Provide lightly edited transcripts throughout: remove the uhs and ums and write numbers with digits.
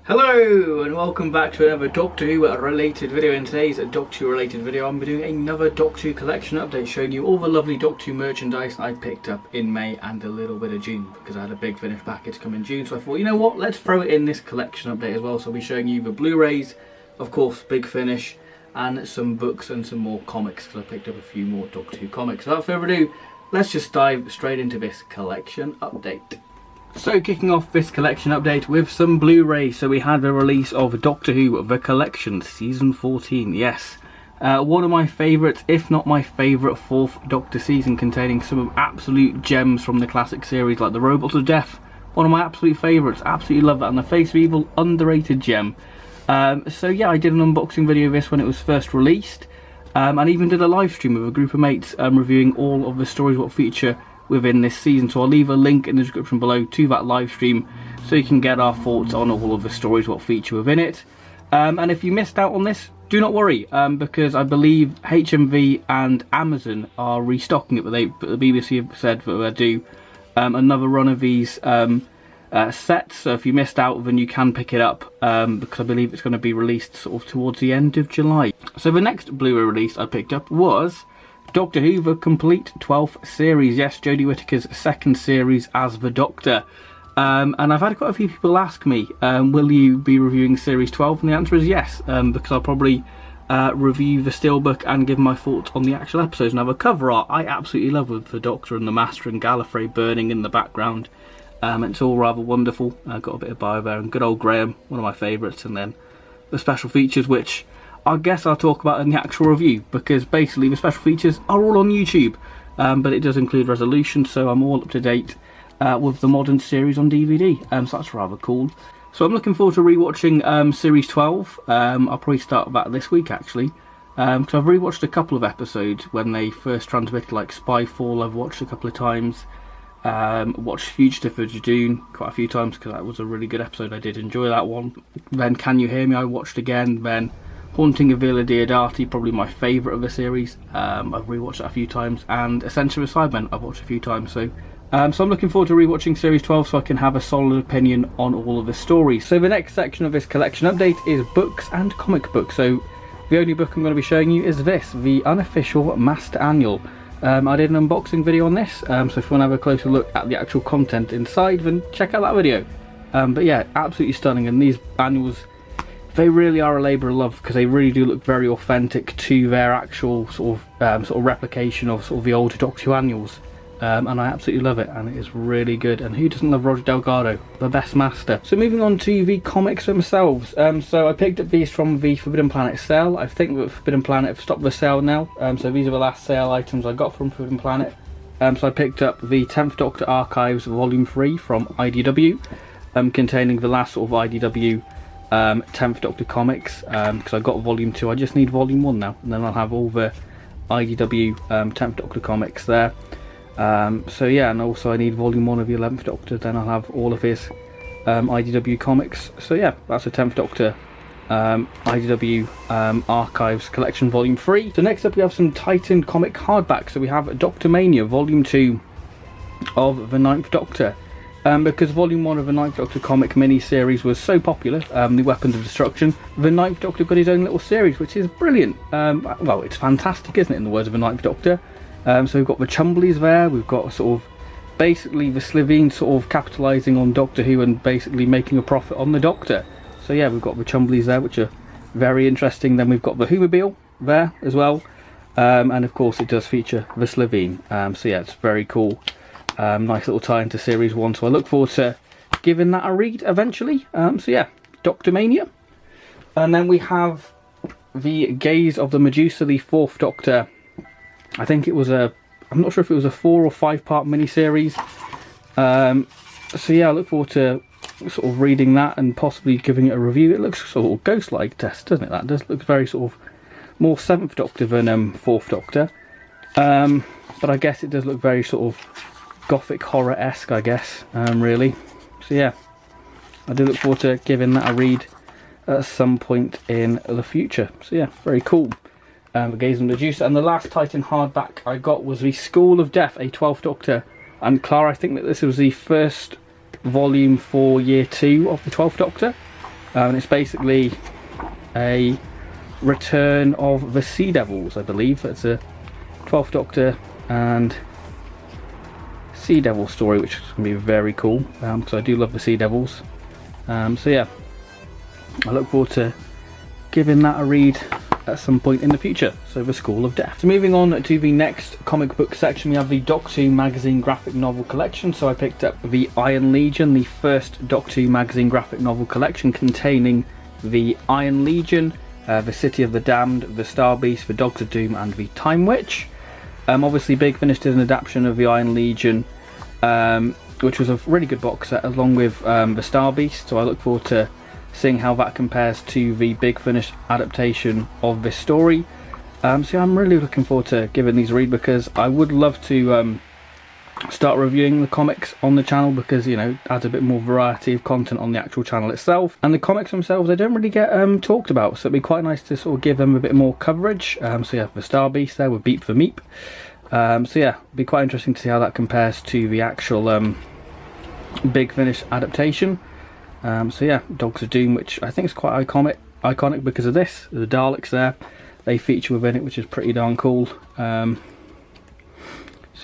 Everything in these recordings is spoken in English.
Hello and welcome back to another Doctor Who related video. In today's Doctor Who related video I'm doing another Doctor Who collection update showing you all the lovely Doctor Who merchandise I picked up in May and a little bit of June, because I had a big finished package come in June, so I thought, you know what, let's throw it in this collection update as well. So I'll be showing you the Blu-rays, of course, big finish, and some books and some more comics, because I picked up a few more Doctor Who comics. So without further ado, let's just dive straight into this collection update. So kicking off this collection update with some Blu-ray. So we had the release of Doctor Who The Collection Season 14. Yes, one of my favourites, if not my favourite, fourth Doctor season, containing some absolute gems from the classic series like the Robots of Death. One of my absolute favourites, absolutely love that. And the Face of Evil, underrated gem. So yeah, I did an unboxing video of this when it was first released, and even did a live stream with a group of mates reviewing all of the stories what feature within this season. So I'll leave a link in the description below to that live stream so you can get our thoughts on all of the stories what feature within it. And if you missed out on this, do not worry, because I believe HMV and Amazon are restocking it, but the BBC have said that they'll do another run of these sets. So if you missed out, then you can pick it up, because I believe it's going to be released sort of towards the end of July. So the next Blu-ray release I picked up was Doctor Who The Complete 12th Series. Yes, Jodie Whittaker's second series as the Doctor. And I've had quite a few people ask me, will you be reviewing Series 12? And the answer is yes, because I'll probably review the Steelbook and give my thoughts on the actual episodes. Now the cover art I absolutely love, with the Doctor and the Master and Gallifrey burning in the background. It's all rather wonderful. Got a bit of bio there, and good old Graham, one of my favourites. And then the special features, which I guess I'll talk about in the actual review, because basically the special features are all on YouTube, but it does include resolution, so I'm all up to date with the modern series on DVD, so that's rather cool. So I'm looking forward to rewatching Series 12. I'll probably start that this week actually, because I've rewatched a couple of episodes when they first transmitted, like Spyfall I've watched a couple of times, watched Fugitive for June quite a few times because that was a really good episode, I did enjoy that one. Then Can You Hear Me I watched again, then Haunting of Villa Diodati, probably my favourite of the series. I've rewatched that a few times, and Ascension of Cybermen I've watched a few times. So I'm looking forward to rewatching Series 12 so I can have a solid opinion on all of the stories. So the next section of this collection update is books and comic books. So the only book I'm going to be showing you is this, the unofficial Master Annual. I did an unboxing video on this, so if you want to have a closer look at the actual content inside, then check out that video. But yeah, absolutely stunning, and these annuals, they really are a labour of love, because they really do look very authentic to their actual sort of replication of sort of the older Doctor Who annuals, and I absolutely love it, and it is really good. And who doesn't love Roger Delgado, the best master? So moving on to the comics themselves, so I picked up these from the Forbidden Planet sale. I think that Forbidden Planet have stopped the sale now, so these are the last sale items I got from Forbidden Planet. So I picked up the 10th Doctor Archives Volume 3 from IDW, containing the last sort of IDW 10th Doctor comics, because I got Volume 2, I just need Volume 1 now, and then I'll have all the IDW 10th Doctor comics there. So yeah, and also I need Volume 1 of the 11th Doctor, then I'll have all of his IDW comics. So yeah, that's the 10th Doctor IDW Archives Collection Volume 3. So next up we have some Titan comic hardbacks. So we have Doctor Mania Volume 2 of the 9th Doctor. Because Volume 1 of the 9th Doctor comic mini-series was so popular, the Weapons of Destruction, the 9th Doctor got his own little series, which is brilliant. Well, it's fantastic, isn't it, in the words of the 9th Doctor? So we've got the Chumblies there, we've got sort of basically the Slitheen sort of capitalising on Doctor Who and basically making a profit on the Doctor. So yeah, we've got the Chumblies there, which are very interesting. Then we've got the Whomobile there as well, and of course it does feature the Slitheen. So yeah, it's very cool. Nice little tie into Series 1, so I look forward to giving that a read eventually. So yeah, Doctor Mania. And then we have the Gaze of the Medusa, the 4th Doctor. I think it was I'm not sure if it was a 4 or 5 part mini-series. So yeah, I look forward to sort of reading that and possibly giving it a review. It looks sort of ghost-like test, doesn't it? That does look very sort of more 7th Doctor than 4th Doctor. But I guess it does look very sort of gothic horror-esque, I guess, really. So yeah, I do look forward to giving that a read at some point in the future. So yeah, very cool. The Gaze of Medusa. And the last Titan hardback I got was the School of Death, a 12th Doctor and Clara. I think that this was the first volume for year 2 of the 12th Doctor. and it's basically a return of the Sea Devils, I believe. It's a 12th Doctor and Sea Devil story, which is going to be very cool, because I do love the Sea Devils. So yeah, I look forward to giving that a read at some point in the future. So the School of Death. So moving on to the next comic book section, we have the Doctor Who magazine graphic novel collection. So I picked up the Iron Legion, the first Doctor Who magazine graphic novel collection containing the Iron Legion, the City of the Damned, the Star Beast, the Doctor Doom and the Time Witch. Obviously Big Finish did an adaptation of the Iron Legion, which was a really good box set, along with the Star Beast, so I look forward to seeing how that compares to the Big Finish adaptation of this story. So yeah, I'm really looking forward to giving these a read, because I would love to start reviewing the comics on the channel, because, you know, adds a bit more variety of content on the actual channel itself. And the comics themselves, they don't really get talked about, so it'd be quite nice to sort of give them a bit more coverage. So yeah, the Star Beast there with Beep for Meep. So yeah, it'd be quite interesting to see how that compares to the actual Big Finish adaptation. So yeah, Doctor Doom, which I think is quite iconic because of this. The Daleks there, they feature within it, which is pretty darn cool. So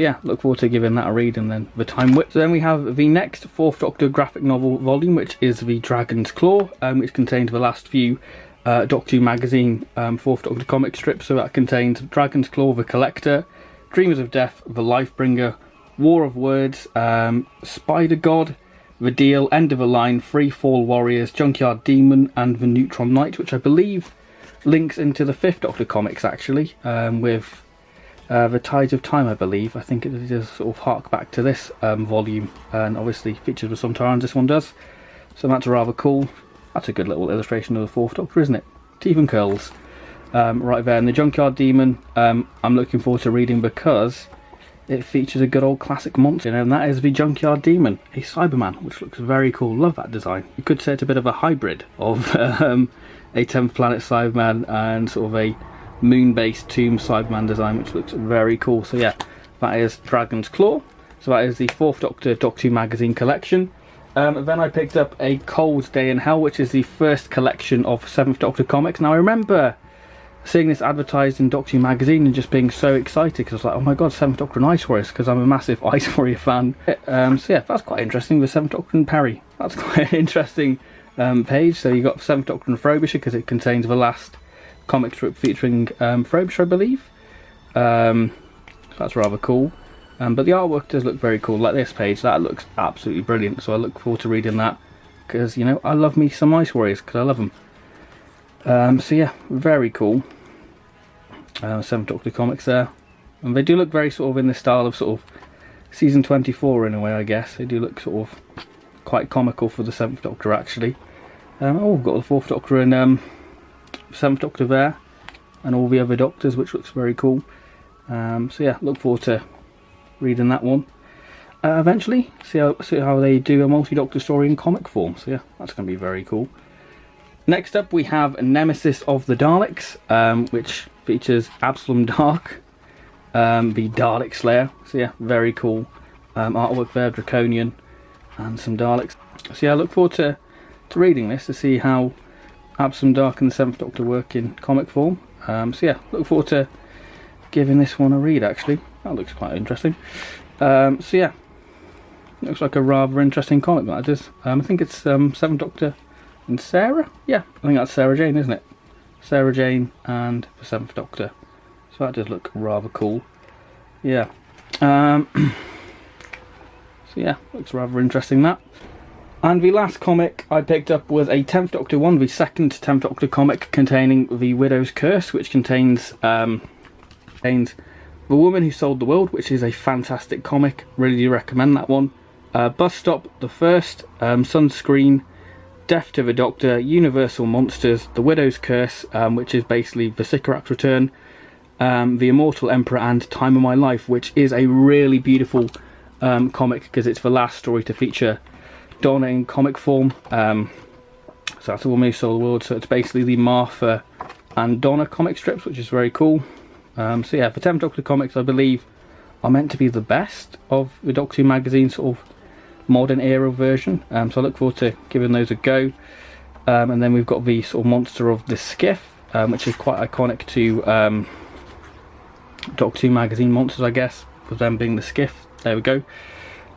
yeah, look forward to giving that a read. And then the Time Witch. So then we have the next 4th Doctor graphic novel volume, which is the Dragon's Claw, which contains the last few Doctor Who magazine 4th Doctor comic strips. So that contains Dragon's Claw, The Collector, Dreamers of Death, The Lifebringer, War of Words, Spider God, The Deal, End of a Line, Free Fall Warriors, Junkyard Demon and The Neutron Knight, which I believe links into the 5th Doctor comics actually, with The Tides of Time, I believe. I think it does sort of hark back to this volume, and obviously features with some Tyrants, this one does. So that's rather cool. That's a good little illustration of the 4th Doctor, isn't it? Teeth and curls. Right there. And the Junkyard Demon, I'm looking forward to reading, because it features a good old classic monster, and that is the Junkyard Demon, a Cyberman, which looks very cool. Love that design. You could say it's a bit of a hybrid of a 10th Planet Cyberman and sort of a moon-based Tomb Cyberman design, which looks very cool. So yeah, that is Dragon's Claw. So that is the 4th Doctor Doctor Who magazine collection. Then I picked up A Cold Day in Hell, which is the first collection of 7th Doctor comics. Now I remember seeing this advertised in Doctor Who magazine and just being so excited, because I was like, oh my god, 7th Doctor and Ice Warriors, because I'm a massive Ice Warrior fan. So yeah, that's quite interesting, the 7th Doctor and Perry. That's quite an interesting page. So you got 7th Doctor and Frobisher, because it contains the last comic strip featuring Frobisher, I believe. So that's rather cool. But the artwork does look very cool. Like this page, that looks absolutely brilliant. So I look forward to reading that, because, you know, I love me some Ice Warriors, because I love them. So yeah, very cool. 7th Doctor comics there, and they do look very sort of in the style of sort of season 24 in a way, I guess. They do look sort of quite comical for the 7th Doctor actually. Oh, we've got the 4th Doctor and 7th Doctor there, and all the other Doctors, which looks very cool. So yeah, look forward to reading that one eventually. See how they do a multi-Doctor story in comic form. So yeah, that's going to be very cool. Next up we have Nemesis of the Daleks, which features Absalom Dark, the Dalek Slayer. So yeah, very cool artwork there, Draconian and some Daleks. So yeah, I look forward to reading this, to see how Absalom Dark and the 7th Doctor work in comic form. So yeah, look forward to giving this one a read actually. That looks quite interesting. So yeah, looks like a rather interesting comic, that is. I think it's 7th Doctor and Sarah? Yeah, I think that's Sarah Jane, isn't it? Sarah Jane and the 7th Doctor. So that does look rather cool. Yeah. So yeah, looks rather interesting, that. And the last comic I picked up was a 10th Doctor one, the second 10th Doctor comic containing The Widow's Curse, which contains The Woman Who Sold the World, which is a fantastic comic. Really do recommend that one. Bus Stop, the first, Sunscreen, Death to the Doctor, Universal Monsters, The Widow's Curse, which is basically the Sycorax Return, The Immortal Emperor, and Time of My Life, which is a really beautiful comic, because it's the last story to feature Donna in comic form. So that's The Woman Who Sold the World. So it's basically the Martha and Donna comic strips, which is very cool. So yeah, the 10th Doctor comics, I believe, are meant to be the best of the Doctor Who magazine sort of modern era version. So I look forward to giving those a go. And then we've got the sort of monster of the skiff, which is quite iconic to Doctor Who magazine monsters, I guess, with them being the skiff. There we go.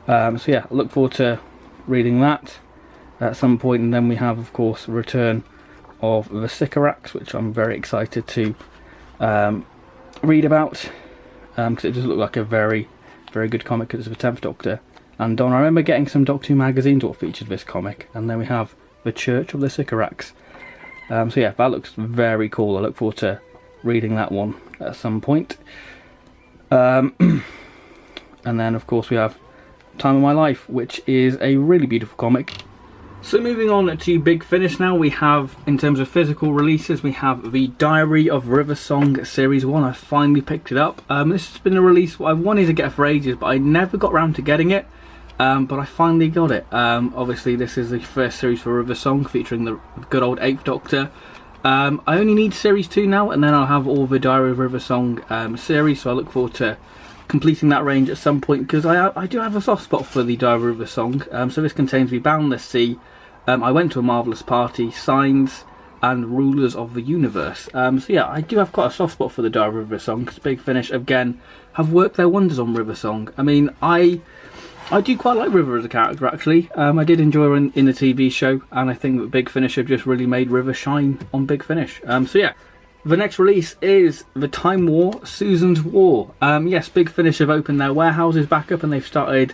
So yeah, I look forward to reading that at some point. And then we have, of course, the return of the Sycorax, which I'm very excited to read about, because it does look like a very, very good comic. It's the 10th Doctor. And I remember getting some Doctor Who magazines that featured this comic. And then we have the Church of the Sycorax. So yeah, that looks very cool. I look forward to reading that one at some point. And then, of course, we have Time of My Life, which is a really beautiful comic. So moving on to Big Finish now, we have, in terms of physical releases, we have the Diary of River Song Series 1. I finally picked it up. This has been a release I wanted to get for ages, but I never got around to getting it. But I finally got it. Obviously, this is the first series for River Song, featuring the good old 8th Doctor. I only need Series 2 now, and then I'll have all the Diary of River Song series, so I look forward to completing that range at some point, because I do have a soft spot for the Diary of River Song. So this contains the Boundless Sea, I Went to a Marvellous Party, Signs, and Rulers of the Universe. So yeah, I do have quite a soft spot for the Diary of River Song, because Big Finish, again, have worked their wonders on River Song. I mean, I do quite like River as a character, actually. I did enjoy her in the TV show, and I think that Big Finish have just really made River shine on Big Finish. So yeah, the next release is The Time War, Susan's War. Yes, Big Finish have opened their warehouses back up, and they've started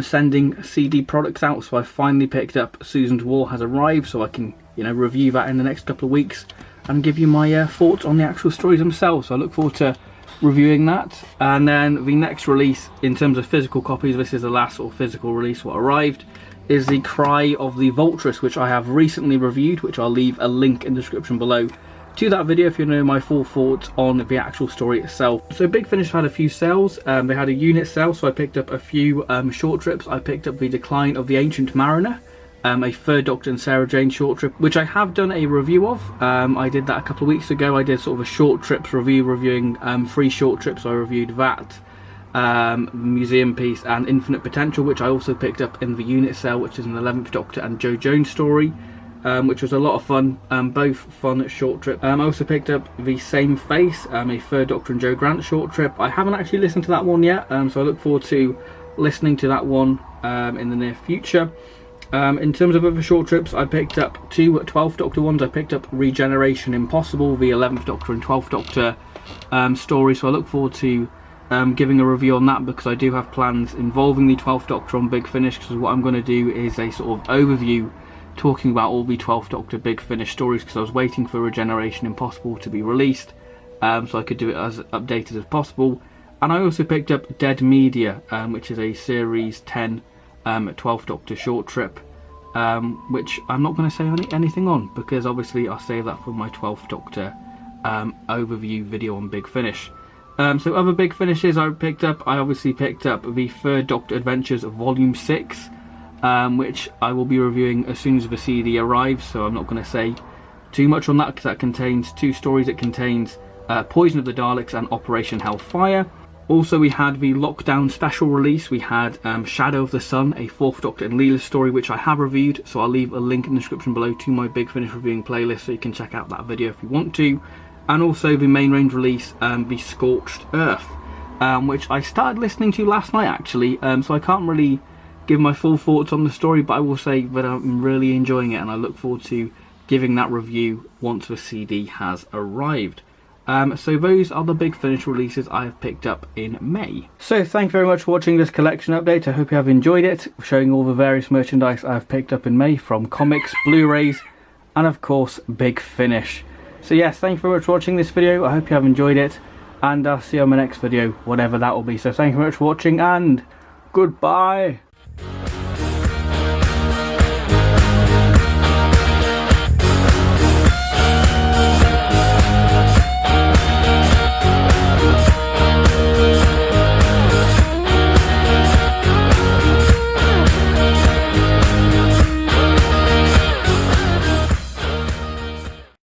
sending CD products out, so I finally picked up Susan's War Has Arrived, so I can, you know, review that in the next couple of weeks and give you my thoughts on the actual stories themselves. So I look forward to reviewing that. And then the next release, in terms of physical copies, this is the last sort of physical release what arrived, is The Cry of the Vulturess, which I have recently reviewed, which I'll leave a link in the description below to that video if you know my full thoughts on the actual story itself. So Big Finish had a few sales. They had a unit sale, so I picked up a few short trips. I picked up The Decline of the Ancient Mariner, a 3rd Doctor and Sarah Jane short trip, which I have done a review of. I did that a couple of weeks ago. I did sort of a short trips review, reviewing 3 short trips. I reviewed that, Museum Piece, and Infinite Potential, which I also picked up in the unit sale, which is an 11th Doctor and Jo Jones story, which was a lot of fun. Both fun short trips. I also picked up The Same Face, a 3rd Doctor and Jo Grant short trip. I haven't actually listened to that one yet, so I look forward to listening to that one in the near future. In terms of other short trips, I picked up 2 12th Doctor ones. I picked up Regeneration Impossible, the 11th Doctor and 12th Doctor story, so I look forward to giving a review on that, because I do have plans involving the 12th Doctor on Big Finish, because what I'm going to do is a sort of overview talking about all the 12th Doctor Big Finish stories, because I was waiting for Regeneration Impossible to be released, so I could do it as updated as possible. And I also picked up Dead Media, which is a Series 10 12th Doctor short trip, which I'm not going to say anything on, because obviously I'll save that for my 12th Doctor overview video on Big Finish. So other Big Finishes I picked up, I obviously picked up the 3rd Doctor Adventures Volume 6, which I will be reviewing as soon as the CD arrives, so I'm not going to say too much on that, because that contains 2 stories. It contains Poison of the Daleks and Operation Hellfire. Also, we had the Lockdown special release. We had Shadow of the Sun, a 4th Doctor and Leela story, which I have reviewed, so I'll leave a link in the description below to my Big Finish reviewing playlist, so you can check out that video if you want to. And also the main range release, The Scorched Earth, which I started listening to last night, actually, so I can't really give my full thoughts on the story, but I will say that I'm really enjoying it, and I look forward to giving that review once the CD has arrived. So those are the Big Finish releases I have picked up in May. So thank you very much for watching this collection update. I hope you have enjoyed it, showing all the various merchandise I've picked up in May, from comics, Blu-rays, and of course Big Finish. So yes, thank you very much for watching this video. I hope you have enjoyed it, and I'll see you on my next video, whatever that will be. So thank you very much for watching, and goodbye.